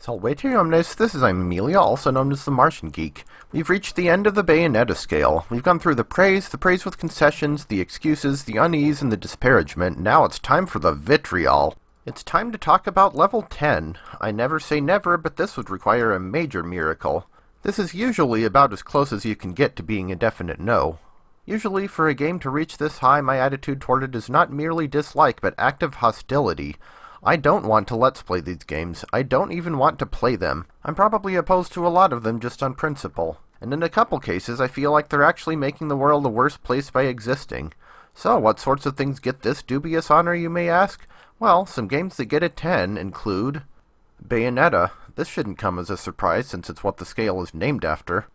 Salvatio omnes, this is Amelia, also known as the Martian Geek. We've reached the end of the Bayonetta scale. We've gone through the praise with concessions, the excuses, the unease, and the disparagement. Now it's time for the vitriol. It's time to talk about level 10. I never say never, but this would require a major miracle. This is usually about as close as you can get to being a definite no. Usually, for a game to reach this high, my attitude toward it is not merely dislike, but active hostility. I don't want to let's play these games. I don't even want to play them. I'm probably opposed to a lot of them just on principle. And in a couple cases, I feel like they're actually making the world a worse place by existing. So, what sorts of things get this dubious honor, you may ask? Well, some games that get a 10 include Bayonetta. This shouldn't come as a surprise since it's what the scale is named after.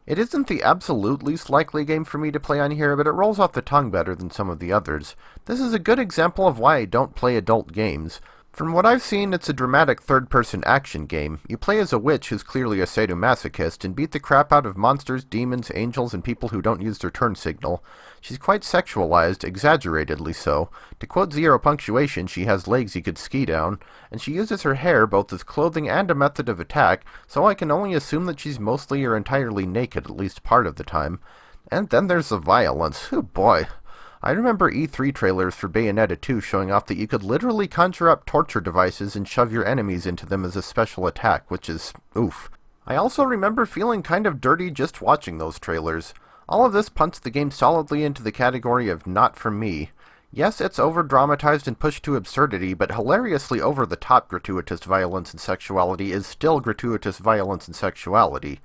It isn't the absolute least likely game for me to play on here, but it rolls off the tongue better than some of the others. This is a good example of why I don't play adult games. From what I've seen, it's a dramatic third-person action game. You play as a witch who's clearly a sadomasochist and beat the crap out of monsters, demons, angels, and people who don't use their turn signal. She's quite sexualized, exaggeratedly so. To quote Zero Punctuation, she has legs you could ski down, and she uses her hair both as clothing and a method of attack, so I can only assume that she's mostly or entirely naked at least part of the time. And then there's the violence. Oh boy. I remember E3 trailers for Bayonetta 2 showing off that you could literally conjure up torture devices and shove your enemies into them as a special attack, which is oof. I also remember feeling kind of dirty just watching those trailers. All of this punts the game solidly into the category of not for me. Yes, it's over-dramatized and pushed to absurdity, but hilariously over-the-top gratuitous violence and sexuality is still gratuitous violence and sexuality.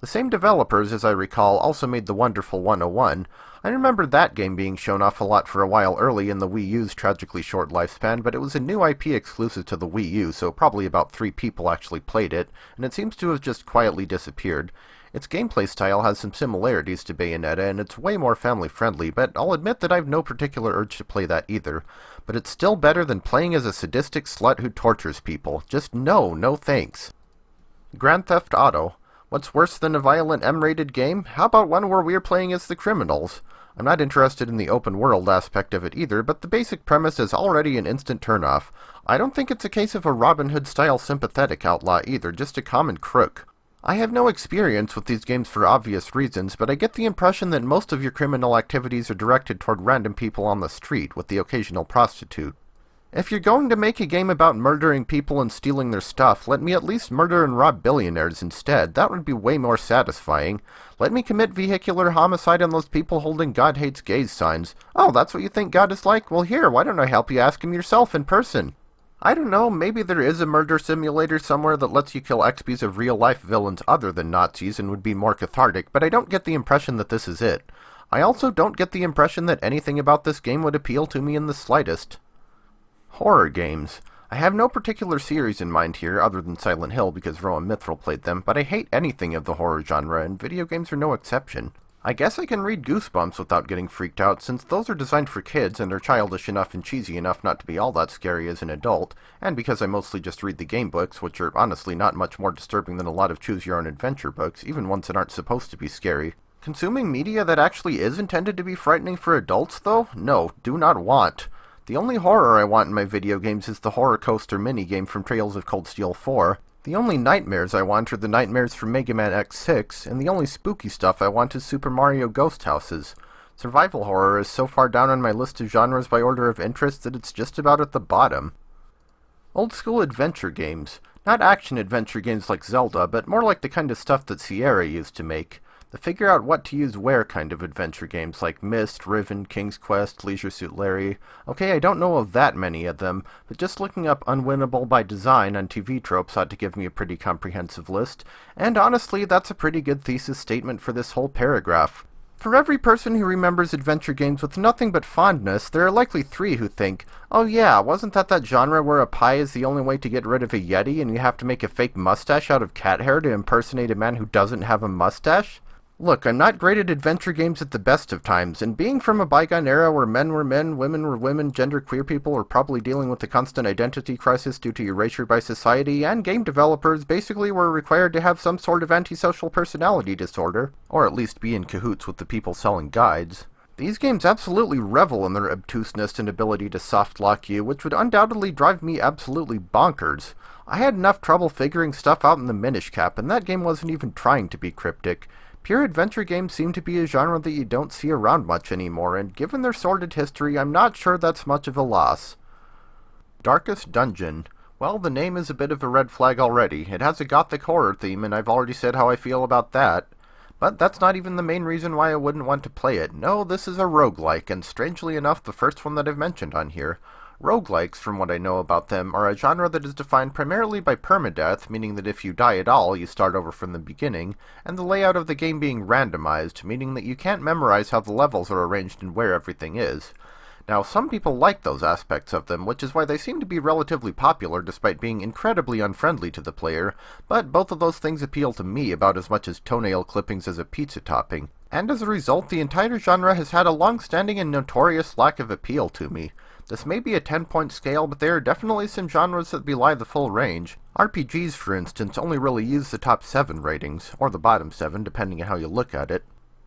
The same developers, as I recall, also made the wonderful 101. I remember that game being shown off a lot for a while early in the Wii U's tragically short lifespan, but it was a new IP exclusive to the Wii U, so probably about 3 people actually played it, and it seems to have just quietly disappeared. Its gameplay style has some similarities to Bayonetta, and it's way more family-friendly, but I'll admit that I've no particular urge to play that either. But it's still better than playing as a sadistic slut who tortures people. Just no thanks. Grand Theft Auto. What's worse than a violent M-rated game? How about one where we're playing as the criminals? I'm not interested in the open world aspect of it either, but the basic premise is already an instant turnoff. I don't think it's a case of a Robin Hood-style sympathetic outlaw either, just a common crook. I have no experience with these games for obvious reasons, but I get the impression that most of your criminal activities are directed toward random people on the street, with the occasional prostitute. If you're going to make a game about murdering people and stealing their stuff, let me at least murder and rob billionaires instead. That would be way more satisfying. Let me commit vehicular homicide on those people holding God hates gays signs. Oh, that's what you think God is like? Well here, why don't I help you ask him yourself in person? I don't know, maybe there is a murder simulator somewhere that lets you kill XPs of real-life villains other than Nazis and would be more cathartic, but I don't get the impression that this is it. I also don't get the impression that anything about this game would appeal to me in the slightest. Horror games. I have no particular series in mind here, other than Silent Hill because Rowan Mithril played them, but I hate anything of the horror genre, and video games are no exception. I guess I can read Goosebumps without getting freaked out, since those are designed for kids and are childish enough and cheesy enough not to be all that scary as an adult, and because I mostly just read the game books, which are honestly not much more disturbing than a lot of choose-your-own-adventure books, even ones that aren't supposed to be scary. Consuming media that actually is intended to be frightening for adults, though? No, do not want. The only horror I want in my video games is the Horror Coaster minigame from Trails of Cold Steel 4. The only nightmares I want are the nightmares from Mega Man X6, and the only spooky stuff I want is Super Mario Ghost Houses. Survival horror is so far down on my list of genres by order of interest that it's just about at the bottom. Old school adventure games. Not action-adventure games like Zelda, but more like the kind of stuff that Sierra used to make. The figure out what to use where kind of adventure games like Myst, Riven, King's Quest, Leisure Suit Larry. Okay, I don't know of that many of them, but just looking up Unwinnable by Design on TV Tropes ought to give me a pretty comprehensive list, and honestly, that's a pretty good thesis statement for this whole paragraph. For every person who remembers adventure games with nothing but fondness, there are likely 3 who think, oh yeah, wasn't that genre where a pie is the only way to get rid of a Yeti and you have to make a fake mustache out of cat hair to impersonate a man who doesn't have a mustache? Look, I'm not great at adventure games at the best of times, and being from a bygone era where men were men, women were women, genderqueer people were probably dealing with a constant identity crisis due to erasure by society, and game developers basically were required to have some sort of antisocial personality disorder, or at least be in cahoots with the people selling guides. These games absolutely revel in their obtuseness and ability to soft-lock you, which would undoubtedly drive me absolutely bonkers. I had enough trouble figuring stuff out in the Minish Cap, and that game wasn't even trying to be cryptic. Pure adventure games seem to be a genre that you don't see around much anymore, and given their sordid history, I'm not sure that's much of a loss. Darkest Dungeon. Well, the name is a bit of a red flag already. It has a gothic horror theme, and I've already said how I feel about that. But that's not even the main reason why I wouldn't want to play it. No, this is a roguelike, and strangely enough, the first one that I've mentioned on here. Roguelikes, from what I know about them, are a genre that is defined primarily by permadeath, meaning that if you die at all, you start over from the beginning, and the layout of the game being randomized, meaning that you can't memorize how the levels are arranged and where everything is. Now, some people like those aspects of them, which is why they seem to be relatively popular despite being incredibly unfriendly to the player, but both of those things appeal to me about as much as toenail clippings as a pizza topping. And as a result, the entire genre has had a long-standing and notorious lack of appeal to me. This may be a 10-point scale, but there are definitely some genres that belie the full range. RPGs, for instance, only really use the top 7 ratings, or the bottom 7, depending on how you look at it.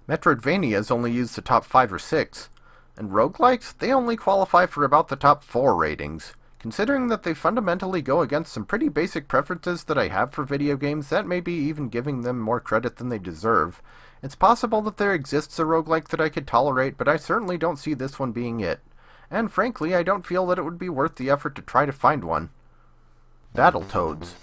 Metroidvanias only use the top 5 or 6. And roguelikes, they only qualify for about the top 4 ratings. Considering that they fundamentally go against some pretty basic preferences that I have for video games, that may be even giving them more credit than they deserve. It's possible that there exists a roguelike that I could tolerate, but I certainly don't see this one being it. And frankly, I don't feel that it would be worth the effort to try to find one. Battletoads.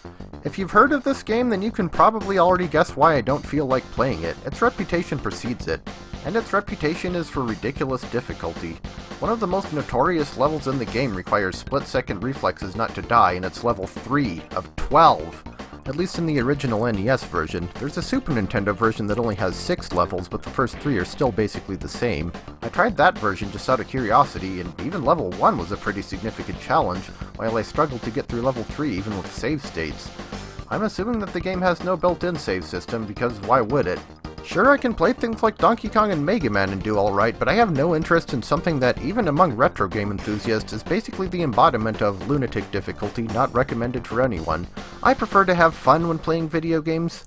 If you've heard of this game, then you can probably already guess why I don't feel like playing it. Its reputation precedes it. And its reputation is for ridiculous difficulty. One of the most notorious levels in the game requires split-second reflexes not to die, and it's level 3 of 12. At least in the original NES version. There's a Super Nintendo version that only has 6 levels, but the first 3 are still basically the same. I tried that version just out of curiosity, and even level 1 was a pretty significant challenge, while I struggled to get through level 3 even with save states. I'm assuming that the game has no built-in save system, because why would it? Sure, I can play things like Donkey Kong and Mega Man and do alright, but I have no interest in something that, even among retro game enthusiasts, is basically the embodiment of lunatic difficulty not recommended for anyone. I prefer to have fun when playing video games.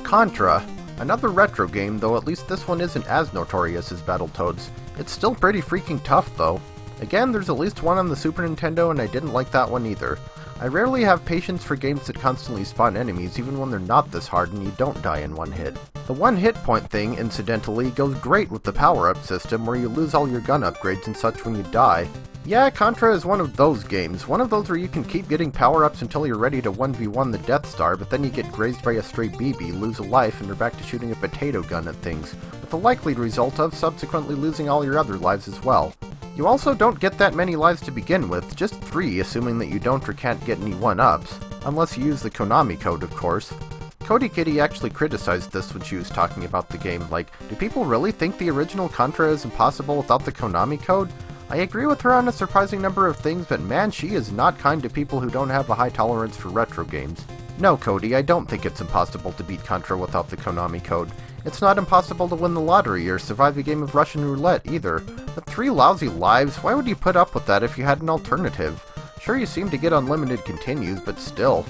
Contra. Another retro game, though at least this one isn't as notorious as Battletoads. It's still pretty freaking tough, though. Again, there's at least one on the Super Nintendo, and I didn't like that one either. I rarely have patience for games that constantly spawn enemies even when they're not this hard and you don't die in one hit. The one hit point thing, incidentally, goes great with the power-up system where you lose all your gun upgrades and such when you die. Yeah, Contra is one of those games, one of those where you can keep getting power-ups until you're ready to 1v1 the Death Star, but then you get grazed by a stray BB, lose a life, and you're back to shooting a potato gun at things, with the likely result of subsequently losing all your other lives as well. You also don't get that many lives to begin with, just 3, assuming that you don't or can't get any 1-ups. Unless you use the Konami code, of course. Cody Kitty actually criticized this when she was talking about the game, like, do people really think the original Contra is impossible without the Konami code? I agree with her on a surprising number of things, but man, she is not kind to people who don't have a high tolerance for retro games. No, Cody, I don't think it's impossible to beat Contra without the Konami code. It's not impossible to win the lottery or survive a game of Russian roulette, either. But 3 lousy lives, why would you put up with that if you had an alternative? Sure, you seem to get unlimited continues, but still.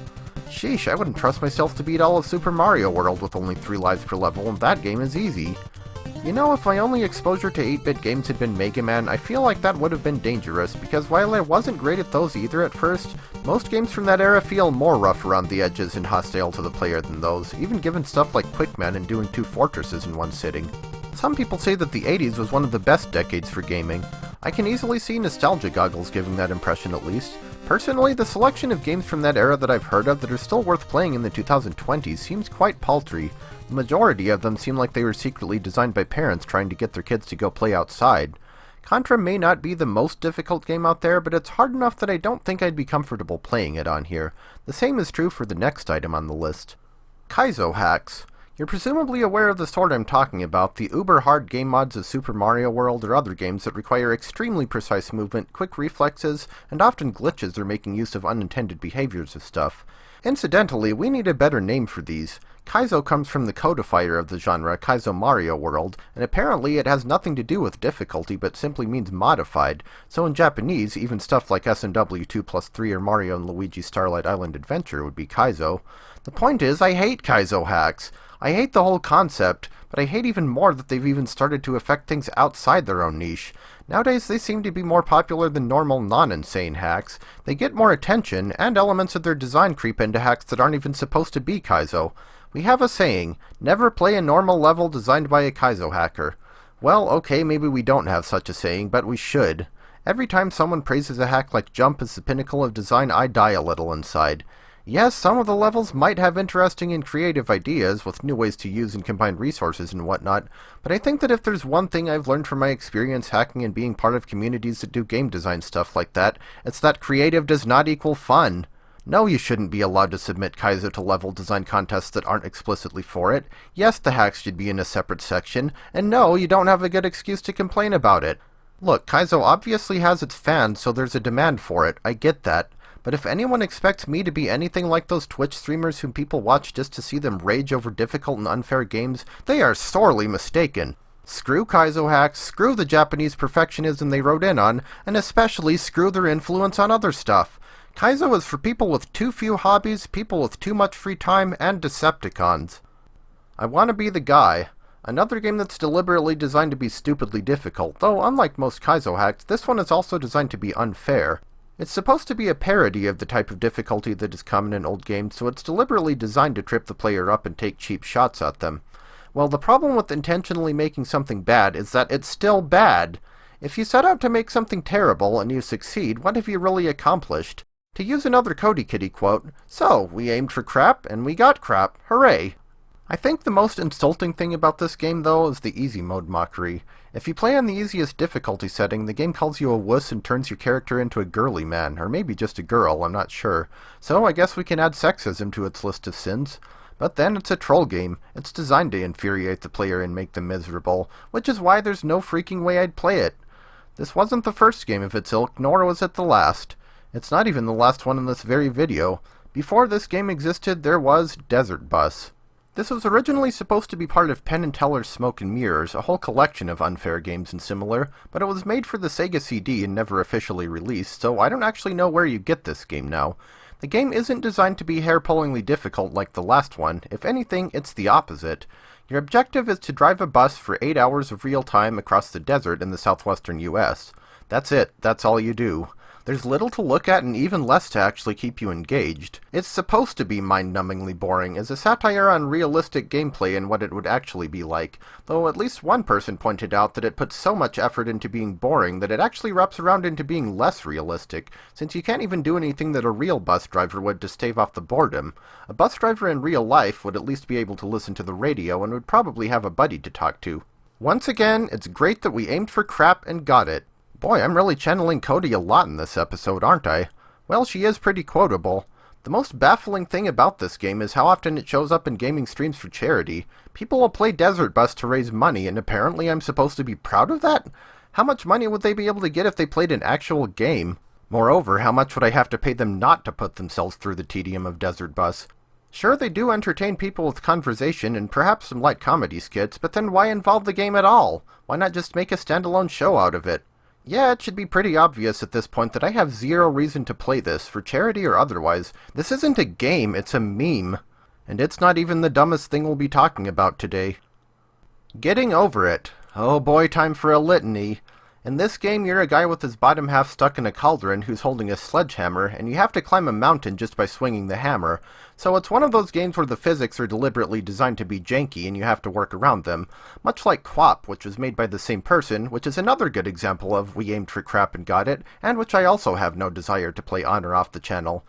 Sheesh, I wouldn't trust myself to beat all of Super Mario World with only 3 lives per level, and that game is easy. You know, if my only exposure to 8-bit games had been Mega Man, I feel like that would have been dangerous, because while I wasn't great at those either at first, most games from that era feel more rough around the edges and hostile to the player than those, even given stuff like Quickman and doing 2 fortresses in one sitting. Some people say that the 80s was one of the best decades for gaming. I can easily see nostalgia goggles giving that impression at least. Personally, the selection of games from that era that I've heard of that are still worth playing in the 2020s seems quite paltry. The majority of them seem like they were secretly designed by parents trying to get their kids to go play outside. Contra may not be the most difficult game out there, but it's hard enough that I don't think I'd be comfortable playing it on here. The same is true for the next item on the list. Kaizo hacks. You're presumably aware of the sort I'm talking about, the uber-hard game mods of Super Mario World or other games that require extremely precise movement, quick reflexes, and often glitches or making use of unintended behaviors of stuff. Incidentally, we need a better name for these. Kaizo comes from the codifier of the genre, Kaizo Mario World, and apparently it has nothing to do with difficulty but simply means modified, so in Japanese, even stuff like SNW 2+3 or Mario and Luigi Starlight Island Adventure would be Kaizo. The point is, I hate Kaizo hacks. I hate the whole concept, but I hate even more that they've even started to affect things outside their own niche. Nowadays they seem to be more popular than normal non-insane hacks. They get more attention, and elements of their design creep into hacks that aren't even supposed to be Kaizo. We have a saying, never play a normal level designed by a Kaizo hacker. Well, okay, maybe we don't have such a saying, but we should. Every time someone praises a hack like Jump as the pinnacle of design, I die a little inside. Yes, some of the levels might have interesting and creative ideas, with new ways to use and combine resources and whatnot, but I think that if there's one thing I've learned from my experience hacking and being part of communities that do game design stuff like that, it's that creative does not equal fun. No, you shouldn't be allowed to submit Kaizo to level design contests that aren't explicitly for it. Yes, the hacks should be in a separate section, and no, you don't have a good excuse to complain about it. Look, Kaizo obviously has its fans, so there's a demand for it, I get that. But if anyone expects me to be anything like those Twitch streamers whom people watch just to see them rage over difficult and unfair games, they are sorely mistaken. Screw Kaizo hacks, screw the Japanese perfectionism they wrote in on, and especially screw their influence on other stuff. Kaizo is for people with too few hobbies, people with too much free time, and Decepticons. I Wanna Be the Guy. Another game that's deliberately designed to be stupidly difficult, though unlike most Kaizo hacks, this one is also designed to be unfair. It's supposed to be a parody of the type of difficulty that is common in old games, so it's deliberately designed to trip the player up and take cheap shots at them. Well, the problem with intentionally making something bad is that it's still bad. If you set out to make something terrible and you succeed, what have you really accomplished? To use another Cody Kitty quote, so, we aimed for crap, and we got crap, hooray! I think the most insulting thing about this game, though, is the easy mode mockery. If you play on the easiest difficulty setting, the game calls you a wuss and turns your character into a girly man, or maybe just a girl, I'm not sure. So I guess we can add sexism to its list of sins. But then it's a troll game. It's designed to infuriate the player and make them miserable, which is why there's no freaking way I'd play it. This wasn't the first game of its ilk, nor was it the last. It's not even the last one in this very video. Before this game existed, there was Desert Bus. This was originally supposed to be part of Penn & Teller's Smoke and Mirrors, a whole collection of unfair games and similar, but it was made for the Sega CD and never officially released, so I don't actually know where you get this game now. The game isn't designed to be hair-pullingly difficult like the last one. If anything, it's the opposite. Your objective is to drive a bus for 8 hours of real time across the desert in the southwestern US. That's it. That's all you do. There's little to look at and even less to actually keep you engaged. It's supposed to be mind-numbingly boring, as a satire on realistic gameplay and what it would actually be like, though at least one person pointed out that it puts so much effort into being boring that it actually wraps around into being less realistic, since you can't even do anything that a real bus driver would to stave off the boredom. A bus driver in real life would at least be able to listen to the radio and would probably have a buddy to talk to. Once again, it's great that we aimed for crap and got it. Boy, I'm really channeling Cody a lot in this episode, aren't I? Well, she is pretty quotable. The most baffling thing about this game is how often it shows up in gaming streams for charity. People will play Desert Bus to raise money, and apparently I'm supposed to be proud of that? How much money would they be able to get if they played an actual game? Moreover, how much would I have to pay them not to put themselves through the tedium of Desert Bus? Sure, they do entertain people with conversation and perhaps some light comedy skits, but then why involve the game at all? Why not just make a standalone show out of it? Yeah, it should be pretty obvious at this point that I have zero reason to play this, for charity or otherwise. This isn't a game, it's a meme. And it's not even the dumbest thing we'll be talking about today. Getting over it. Oh boy, time for a litany. In this game, you're a guy with his bottom half stuck in a cauldron who's holding a sledgehammer, and you have to climb a mountain just by swinging the hammer. So it's one of those games where the physics are deliberately designed to be janky and you have to work around them. Much like QWOP, which was made by the same person, which is another good example of we aimed for crap and got it, and which I also have no desire to play on or off the channel.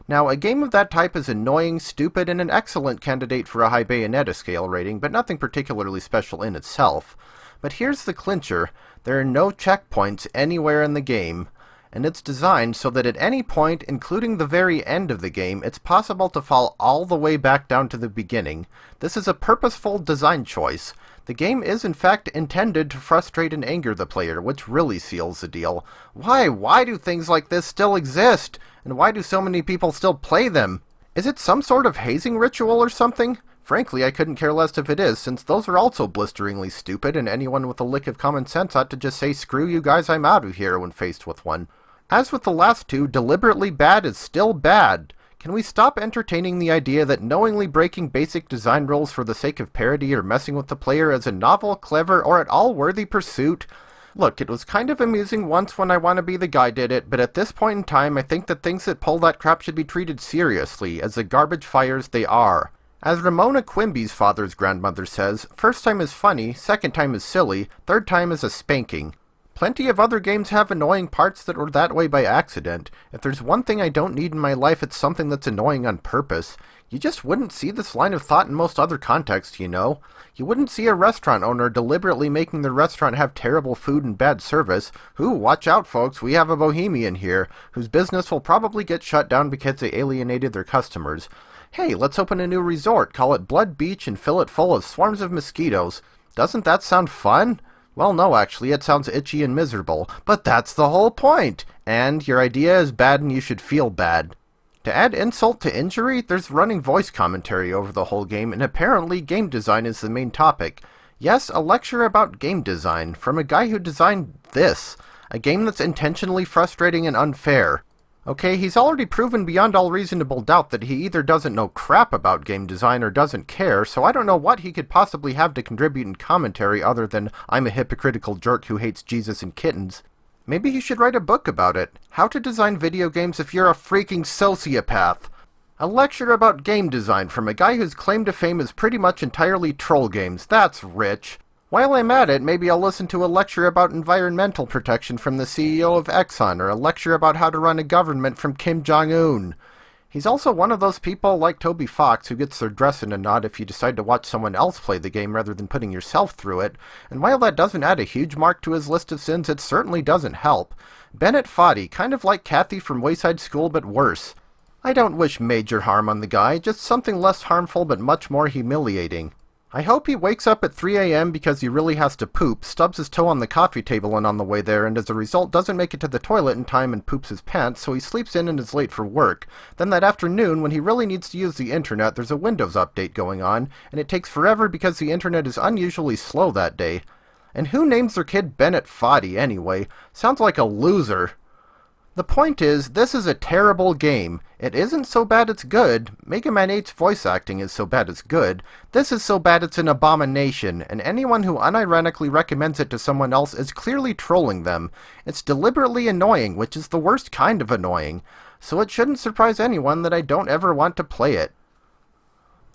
Now, a game of that type is annoying, stupid, and an excellent candidate for a high Bayonetta scale rating, but nothing particularly special in itself. But here's the clincher. There are no checkpoints anywhere in the game, and it's designed so that at any point, including the very end of the game, it's possible to fall all the way back down to the beginning. This is a purposeful design choice. The game is in fact intended to frustrate and anger the player, which really seals the deal. Why do things like this still exist? And why do so many people still play them? Is it some sort of hazing ritual or something? Frankly, I couldn't care less if it is, since those are also blisteringly stupid, and anyone with a lick of common sense ought to just say, "Screw you guys, I'm out of here," when faced with one. As with the last two, deliberately bad is still bad. Can we stop entertaining the idea that knowingly breaking basic design rules for the sake of parody or messing with the player is a novel, clever, or at all worthy pursuit? Look, it was kind of amusing once when I Wanna Be the Guy did it, but at this point in time I think that things that pull that crap should be treated seriously, as the garbage fires they are. As Ramona Quimby's father's grandmother says, first time is funny, second time is silly, third time is a spanking. Plenty of other games have annoying parts that were that way by accident. If there's one thing I don't need in my life, it's something that's annoying on purpose. You just wouldn't see this line of thought in most other contexts, you know? You wouldn't see a restaurant owner deliberately making their restaurant have terrible food and bad service. Ooh, watch out folks, we have a bohemian here, whose business will probably get shut down because they alienated their customers. Hey, let's open a new resort, call it Blood Beach and fill it full of swarms of mosquitoes. Doesn't that sound fun? Well, no, actually, it sounds itchy and miserable, but that's the whole point! And your idea is bad and you should feel bad. To add insult to injury, there's running voice commentary over the whole game, and apparently game design is the main topic. Yes, a lecture about game design, from a guy who designed this, a game that's intentionally frustrating and unfair. Okay, he's already proven beyond all reasonable doubt that he either doesn't know crap about game design or doesn't care, so I don't know what he could possibly have to contribute in commentary other than I'm a hypocritical jerk who hates Jesus and kittens. Maybe he should write a book about it. How to design video games if you're a freaking sociopath. A lecture about game design from a guy whose claim to fame is pretty much entirely troll games. That's rich. While I'm at it, maybe I'll listen to a lecture about environmental protection from the CEO of Exxon, or a lecture about how to run a government from Kim Jong-un. He's also one of those people like Toby Fox who gets their dress in a knot if you decide to watch someone else play the game rather than putting yourself through it, and while that doesn't add a huge mark to his list of sins, it certainly doesn't help. Bennett Foddy, kind of like Kathy from Wayside School, but worse. I don't wish major harm on the guy, just something less harmful but much more humiliating. I hope he wakes up at 3 a.m. because he really has to poop, stubs his toe on the coffee table and on the way there, and as a result doesn't make it to the toilet in time and poops his pants, so he sleeps in and is late for work. Then that afternoon, when he really needs to use the internet, there's a Windows update going on, and it takes forever because the internet is unusually slow that day. And who names their kid Bennett Foddy anyway? Sounds like a loser. The point is, this is a terrible game. It isn't so bad it's good. Mega Man 8's voice acting is so bad it's good. This is so bad it's an abomination, and anyone who unironically recommends it to someone else is clearly trolling them. It's deliberately annoying, which is the worst kind of annoying. So it shouldn't surprise anyone that I don't ever want to play it.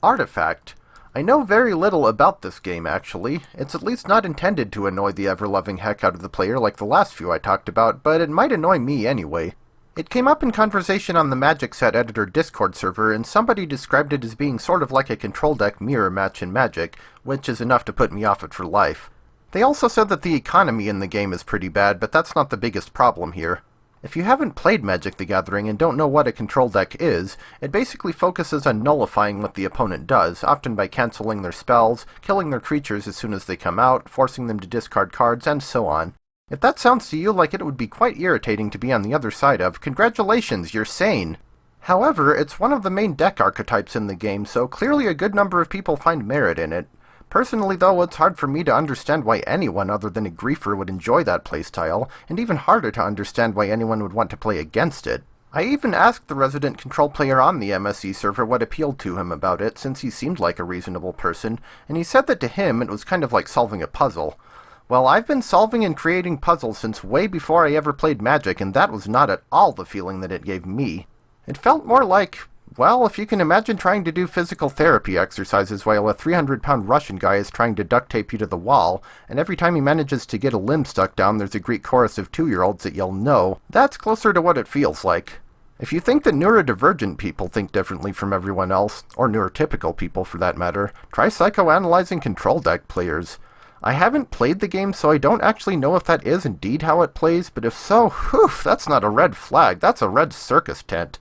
Artifact. I know very little about this game, actually. It's at least not intended to annoy the ever-loving heck out of the player like the last few I talked about, but it might annoy me anyway. It came up in conversation on the Magic Set Editor Discord server, and somebody described it as being sort of like a control deck mirror match in Magic, which is enough to put me off it for life. They also said that the economy in the game is pretty bad, but that's not the biggest problem here. If you haven't played Magic the Gathering and don't know what a control deck is, it basically focuses on nullifying what the opponent does, often by cancelling their spells, killing their creatures as soon as they come out, forcing them to discard cards, and so on. If that sounds to you like it would be quite irritating to be on the other side of, congratulations, you're sane! However, it's one of the main deck archetypes in the game, so clearly a good number of people find merit in it. Personally, though, it's hard for me to understand why anyone other than a griefer would enjoy that playstyle, and even harder to understand why anyone would want to play against it. I even asked the resident control player on the MSE server what appealed to him about it, since he seemed like a reasonable person, and he said that to him it was kind of like solving a puzzle. Well, I've been solving and creating puzzles since way before I ever played Magic, and that was not at all the feeling that it gave me. It felt more like, well, if you can imagine trying to do physical therapy exercises while a 300-pound Russian guy is trying to duct tape you to the wall, and every time he manages to get a limb stuck down there's a Greek chorus of 2-year-olds that yell no, that's closer to what it feels like. If you think that neurodivergent people think differently from everyone else, or neurotypical people for that matter, try psychoanalyzing control deck players. I haven't played the game, so I don't actually know if that is indeed how it plays, but if so, whew, that's not a red flag, that's a red circus tent.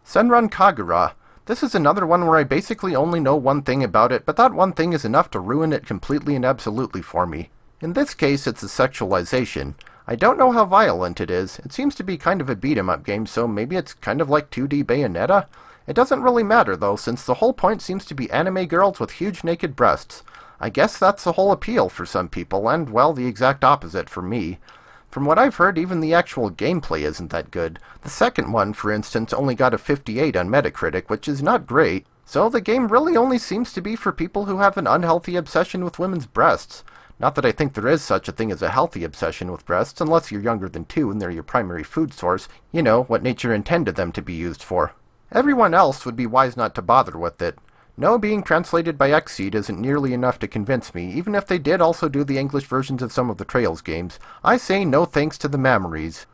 Senran Kagura. This is another one where I basically only know one thing about it, but that one thing is enough to ruin it completely and absolutely for me. In this case, it's a sexualization. I don't know how violent it is. It seems to be kind of a beat-em-up game, so maybe it's kind of like 2D Bayonetta? It doesn't really matter, though, since the whole point seems to be anime girls with huge naked breasts. I guess that's the whole appeal for some people, and, well, the exact opposite for me. From what I've heard, even the actual gameplay isn't that good. The second one, for instance, only got a 58 on Metacritic, which is not great, so the game really only seems to be for people who have an unhealthy obsession with women's breasts. Not that I think there is such a thing as a healthy obsession with breasts, unless you're younger than 2 and they're your primary food source, you know, what nature intended them to be used for. Everyone else would be wise not to bother with it. No, being translated by Xseed isn't nearly enough to convince me, even if they did also do the English versions of some of the Trails games. I say no thanks to the memories.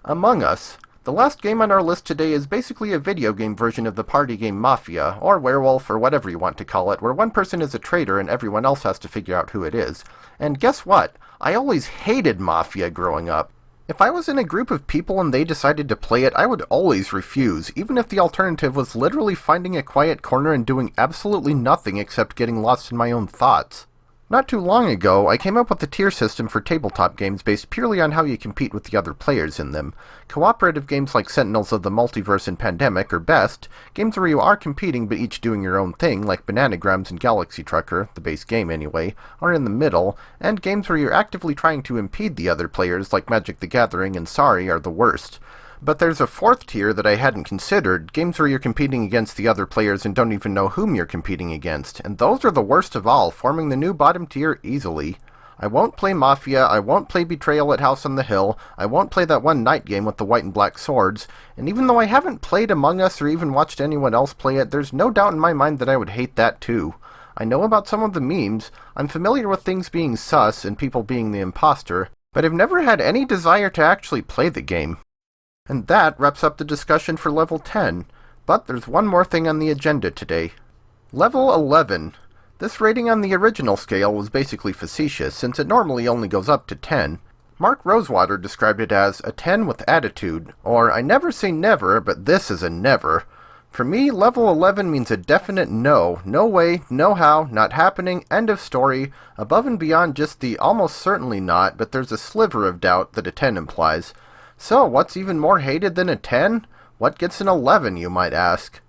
Among Us. The last game on our list today is basically a video game version of the party game Mafia, or Werewolf, or whatever you want to call it, where one person is a traitor and everyone else has to figure out who it is. And guess what? I always hated Mafia growing up. If I was in a group of people and they decided to play it, I would always refuse, even if the alternative was literally finding a quiet corner and doing absolutely nothing except getting lost in my own thoughts. Not too long ago, I came up with a tier system for tabletop games based purely on how you compete with the other players in them. Cooperative games like Sentinels of the Multiverse and Pandemic are best, games where you are competing but each doing your own thing, like Bananagrams and Galaxy Trucker, the base game anyway, are in the middle, and games where you're actively trying to impede the other players, like Magic the Gathering and Sorry, are the worst. But there's a fourth tier that I hadn't considered, games where you're competing against the other players and don't even know whom you're competing against, and those are the worst of all, forming the new bottom tier easily. I won't play Mafia, I won't play Betrayal at House on the Hill, I won't play that one night game with the white and black swords, and even though I haven't played Among Us or even watched anyone else play it, there's no doubt in my mind that I would hate that too. I know about some of the memes, I'm familiar with things being sus and people being the imposter, but I've never had any desire to actually play the game. And that wraps up the discussion for Level 10. But there's one more thing on the agenda today. Level 11. This rating on the original scale was basically facetious, since it normally only goes up to 10. Mark Rosewater described it as a 10 with attitude, or I never say never, but this is a never. For me, Level 11 means a definite no, no way, no how, not happening, end of story, above and beyond just the almost certainly not, but there's a sliver of doubt that a 10 implies. So, what's even more hated than a 10? What gets an 11, you might ask?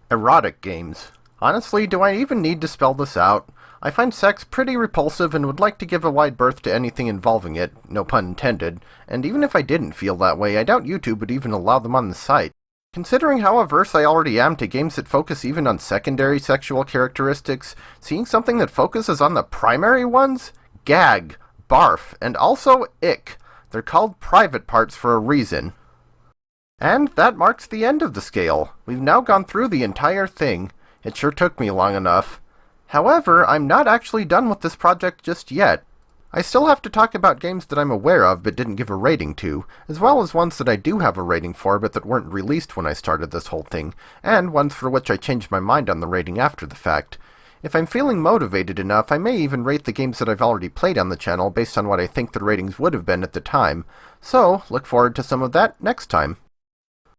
Erotic games. Honestly, do I even need to spell this out? I find sex pretty repulsive and would like to give a wide berth to anything involving it, no pun intended, and even if I didn't feel that way, I doubt YouTube would even allow them on the site. Considering how averse I already am to games that focus even on secondary sexual characteristics, seeing something that focuses on the primary ones? Gag, barf, and also ick. They're called private parts for a reason. And that marks the end of the scale. We've now gone through the entire thing. It sure took me long enough. However, I'm not actually done with this project just yet. I still have to talk about games that I'm aware of but didn't give a rating to, as well as ones that I do have a rating for but that weren't released when I started this whole thing, and ones for which I changed my mind on the rating after the fact. If I'm feeling motivated enough, I may even rate the games that I've already played on the channel based on what I think the ratings would have been at the time. So, look forward to some of that next time.